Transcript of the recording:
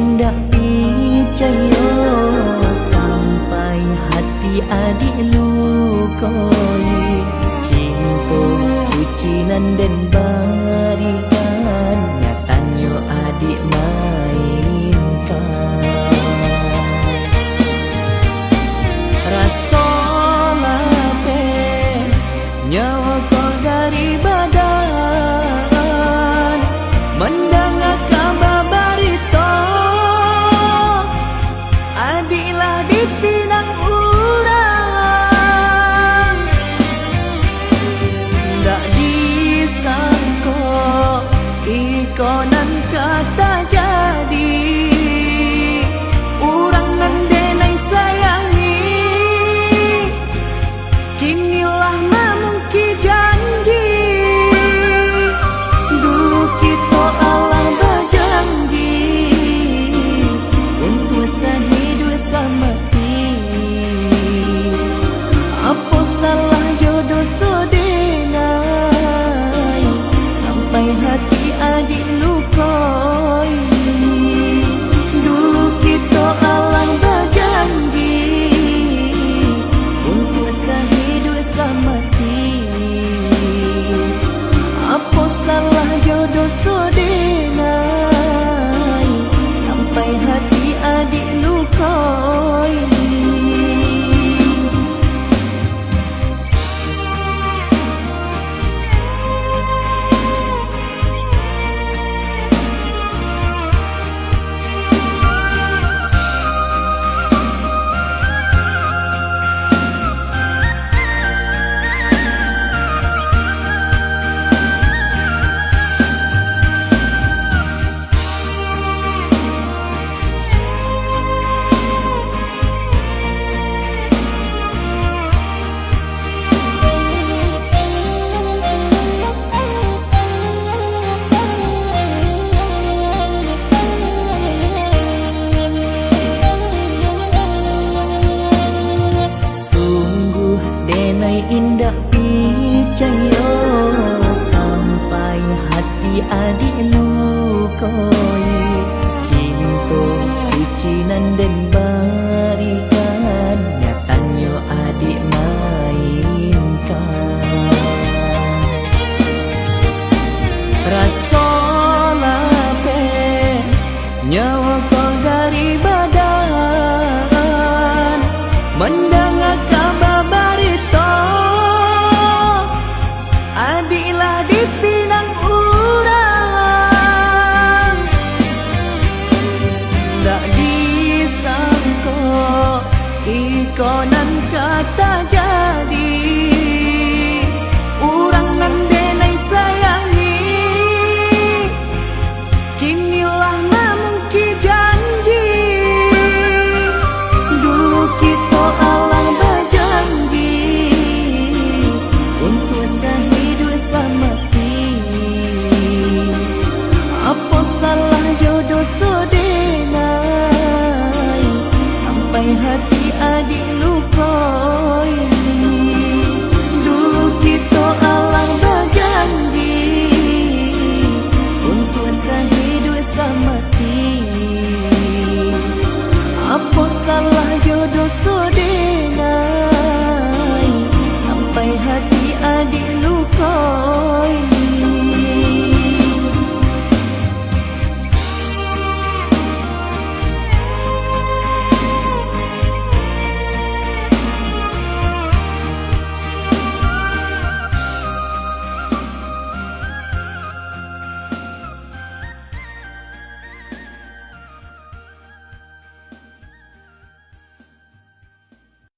indah picayo sampai hati adik lukoi. Cinta suci nan den barikan nyatanya adik mainkan. Rasa lape nyawa kau dari badan mendengar kabar barita adiklah dipinang urang. Ndak disangka ikonan kata jadi urang nan denai sayangi kinilah memungki janji. Dulu kita Allah berjanji untuk sehidup semati. Apa salah jodoh sedenai sampai hati adik lukoi. Dulu kita Allah berjanji untuk sehidup semati. Apa salah jodoh sedenai sampai hati adik lukoi. Denai indah picayo sampai hati adik lukoi. Cinta suci nan den